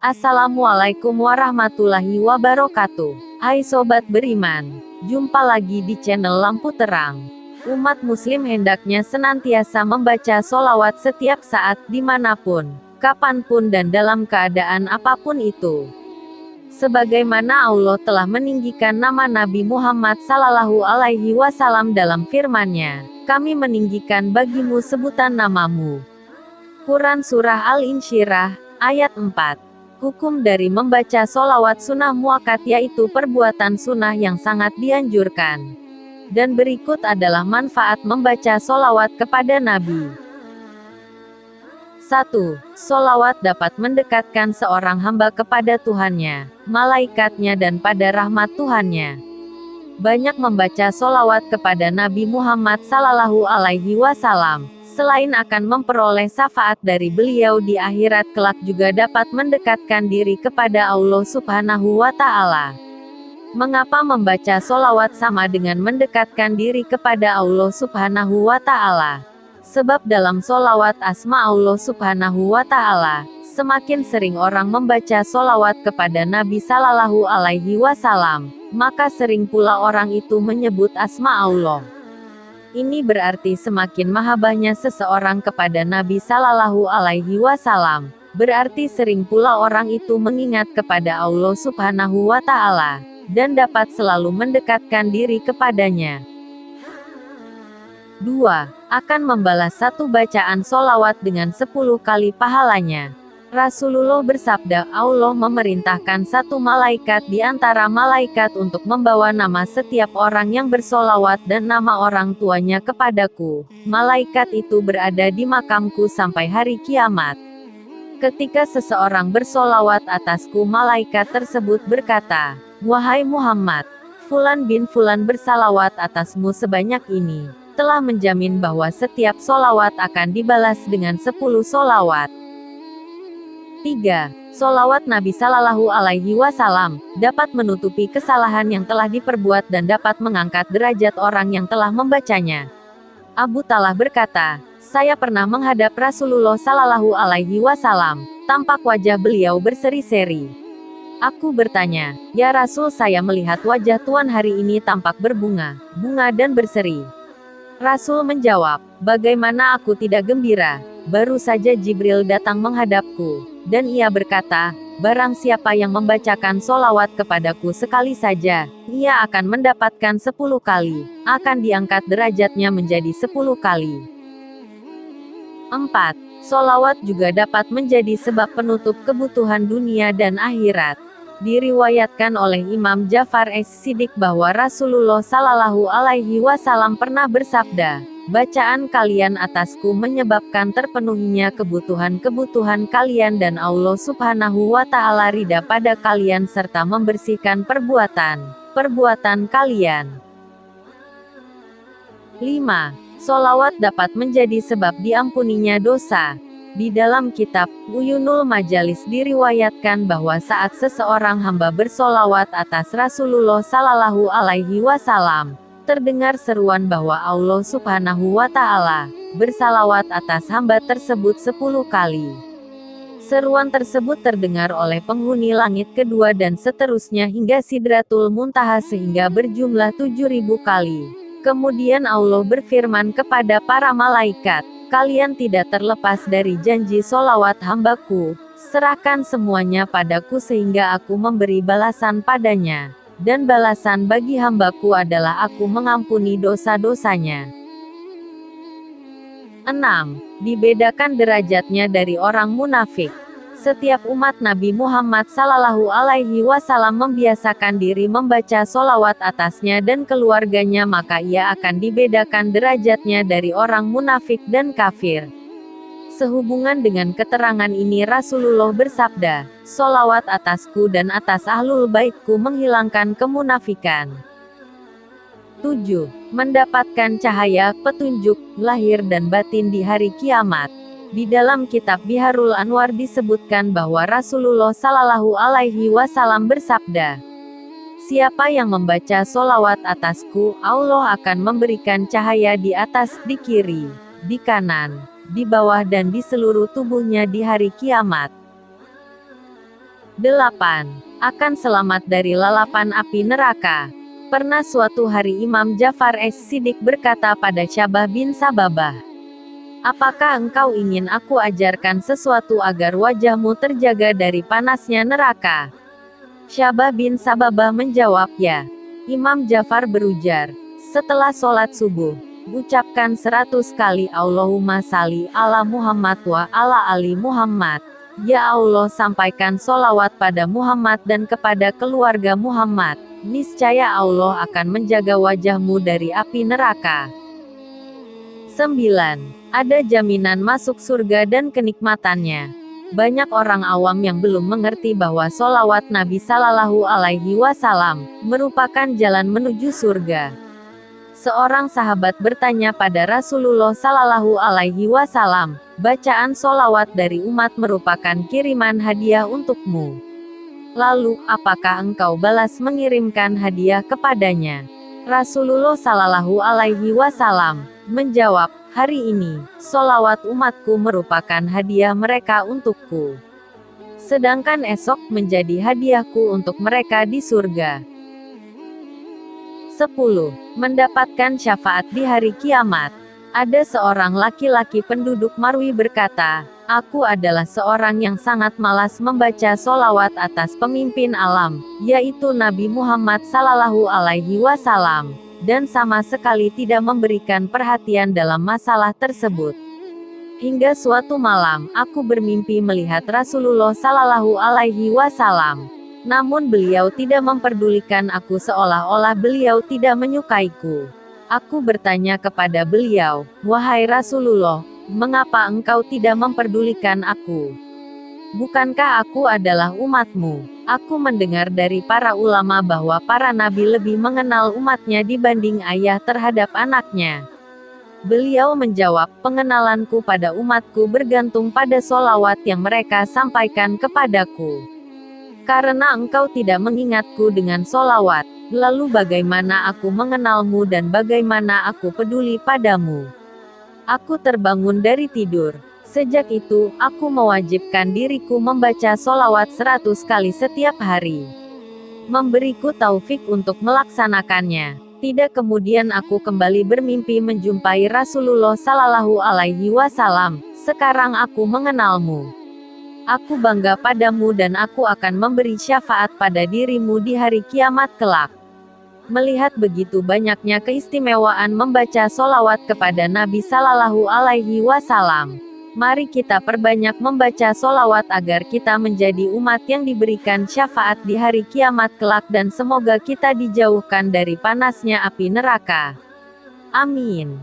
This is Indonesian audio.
Assalamualaikum warahmatullahi wabarakatuh. Hai Sobat Beriman, jumpa lagi di channel Lampu Terang. Umat muslim hendaknya senantiasa membaca sholawat setiap saat, dimanapun, kapanpun dan dalam keadaan apapun itu. Sebagaimana Allah telah meninggikan nama Nabi Muhammad Sallallahu Alaihi Wasallam dalam firman-Nya, kami meninggikan bagimu sebutan namamu. Quran Surah Al-Insyirah, ayat 4. Hukum dari membaca sholawat sunnah muakkad yaitu perbuatan sunnah yang sangat dianjurkan. Dan berikut adalah manfaat membaca sholawat kepada Nabi. 1. Sholawat dapat mendekatkan seorang hamba kepada Tuhannya, malaikatnya dan pada rahmat Tuhannya. Banyak membaca sholawat kepada Nabi Muhammad Sallallahu Alaihi Wasallam, selain akan memperoleh syafaat dari beliau di akhirat kelak juga dapat mendekatkan diri kepada Allah Subhanahu wa Ta'ala. Mengapa membaca sholawat sama dengan mendekatkan diri kepada Allah Subhanahu wa Ta'ala? Sebab dalam sholawat asma Allah Subhanahu wa Ta'ala, semakin sering orang membaca sholawat kepada Nabi Sallallahu Alaihi Wasallam, maka sering pula orang itu menyebut asma Allah. Ini berarti semakin mahabbahnya seseorang kepada Nabi Sallallahu Alaihi Wasallam, berarti sering pula orang itu mengingat kepada Allah Subhanahu wa Ta'ala, dan dapat selalu mendekatkan diri kepadanya. 2. Akan membalas satu bacaan sholawat dengan 10 kali pahalanya. Rasulullah bersabda, Allah memerintahkan satu malaikat di antara malaikat untuk membawa nama setiap orang yang bersolawat dan nama orang tuanya kepadaku. Malaikat itu berada di makamku sampai hari kiamat. Ketika seseorang bersolawat atasku, malaikat tersebut berkata, Wahai Muhammad, Fulan bin Fulan bersalawat atasmu sebanyak ini, telah menjamin bahwa setiap solawat akan dibalas dengan 10 solawat. 3. Sholawat Nabi Sallallahu Alaihi Wasallam dapat menutupi kesalahan yang telah diperbuat dan dapat mengangkat derajat orang yang telah membacanya. Abu Talha berkata, saya pernah menghadap Rasulullah Sallallahu Alaihi Wasallam, tampak wajah beliau berseri-seri. Aku bertanya, ya Rasul, saya melihat wajah Tuan hari ini tampak berbunga-bunga dan berseri. Rasul menjawab, bagaimana aku tidak gembira? Baru saja Jibril datang menghadapku, dan ia berkata, barang siapa yang membacakan sholawat kepadaku sekali saja, ia akan mendapatkan 10 kali, akan diangkat derajatnya menjadi 10 kali. 4. Sholawat juga dapat menjadi sebab penutup kebutuhan dunia dan akhirat. Diriwayatkan oleh Imam Ja'far as-Shadiq bahwa Rasulullah Sallallahu Alaihi Wasallam pernah bersabda, bacaan kalian atasku menyebabkan terpenuhinya kebutuhan-kebutuhan kalian dan Allah Subhanahu wa Ta'ala ridha pada kalian serta membersihkan perbuatan kalian. 5. Sholawat dapat menjadi sebab diampuninya dosa. Di dalam kitab Uyunul Majalis diriwayatkan bahwa saat seseorang hamba bersolawat atas Rasulullah Sallallahu Alaihi Wasallam, terdengar seruan bahwa Allah Subhanahu wa Ta'ala bersalawat atas hamba tersebut 10 kali. Seruan tersebut terdengar oleh penghuni langit kedua dan seterusnya hingga Sidratul Muntaha sehingga berjumlah 7.000 kali. Kemudian Allah berfirman kepada para malaikat, kalian tidak terlepas dari janji solawat hambaku, serahkan semuanya padaku sehingga aku memberi balasan padanya. Dan balasan bagi hambaku adalah aku mengampuni dosa-dosanya. 6. Dibedakan derajatnya dari orang munafik. Setiap umat Nabi Muhammad Sallallahu Alaihi Wasallam membiasakan diri membaca sholawat atasnya dan keluarganya, maka ia akan dibedakan derajatnya dari orang munafik dan kafir. Sehubungan dengan keterangan ini Rasulullah bersabda, sholawat atasku dan atas ahlul baitku menghilangkan kemunafikan. 7. Mendapatkan cahaya, petunjuk, lahir dan batin di hari kiamat. Di dalam kitab Biharul Anwar disebutkan bahwa Rasulullah Sallallahu Alaihi Wasallam bersabda, siapa yang membaca sholawat atasku, Allah akan memberikan cahaya di atas, di kiri, di kanan, di bawah dan di seluruh tubuhnya di hari kiamat. 8. Akan selamat dari lalapan api neraka. Pernah suatu hari Imam Ja'far as-Shiddiq berkata pada Syabah bin Sababah, "Apakah engkau ingin aku ajarkan sesuatu agar wajahmu terjaga dari panasnya neraka?" Syabah bin Sababah menjawab, "Ya." Imam Ja'far berujar, "Setelah sholat subuh, ucapkan 100 kali Allahumma salli ala Muhammad wa ala ali Muhammad. Ya Allah, sampaikan sholawat pada Muhammad dan kepada keluarga Muhammad. Niscaya Allah akan menjaga wajahmu dari api neraka." 9. Ada jaminan masuk surga dan kenikmatannya. Banyak orang awam yang belum mengerti bahwa sholawat Nabi Sallallahu Alaihi Wasallam merupakan jalan menuju surga. Seorang sahabat bertanya pada Rasulullah Sallallahu Alaihi Wasallam, "Bacaan sholawat dari umat merupakan kiriman hadiah untukmu. Lalu, apakah engkau balas mengirimkan hadiah kepadanya?" Rasulullah Sallallahu Alaihi Wasallam menjawab, "Hari ini, sholawat umatku merupakan hadiah mereka untukku. Sedangkan esok menjadi hadiahku untuk mereka di surga." 10. Mendapatkan syafaat di hari kiamat. Ada seorang laki-laki penduduk Marwi berkata, "Aku adalah seorang yang sangat malas membaca sholawat atas pemimpin alam, yaitu Nabi Muhammad Sallallahu Alaihi Wasallam, dan sama sekali tidak memberikan perhatian dalam masalah tersebut. Hingga suatu malam, aku bermimpi melihat Rasulullah Sallallahu Alaihi Wasallam. Namun beliau tidak memperdulikan aku seolah-olah beliau tidak menyukaiku. Aku bertanya kepada beliau, 'Wahai Rasulullah, mengapa engkau tidak memperdulikan aku? Bukankah aku adalah umatmu?' Aku mendengar dari para ulama bahwa para nabi lebih mengenal umatnya dibanding ayah terhadap anaknya." Beliau menjawab, "Pengenalanku pada umatku bergantung pada sholawat yang mereka sampaikan kepadaku. Karena engkau tidak mengingatku dengan sholawat, lalu bagaimana aku mengenalmu dan bagaimana aku peduli padamu?" Aku terbangun dari tidur. Sejak itu, aku mewajibkan diriku membaca sholawat 100 kali setiap hari. Memberiku taufik untuk melaksanakannya. Tidak kemudian aku kembali bermimpi menjumpai Rasulullah Sallallahu Alaihi Wasallam. "Sekarang aku mengenalmu. Aku bangga padamu dan aku akan memberi syafaat pada dirimu di hari kiamat kelak." Melihat begitu banyaknya keistimewaan membaca sholawat kepada Nabi Sallallahu Alaihi Wasallam, mari kita perbanyak membaca sholawat agar kita menjadi umat yang diberikan syafaat di hari kiamat kelak dan semoga kita dijauhkan dari panasnya api neraka. Amin.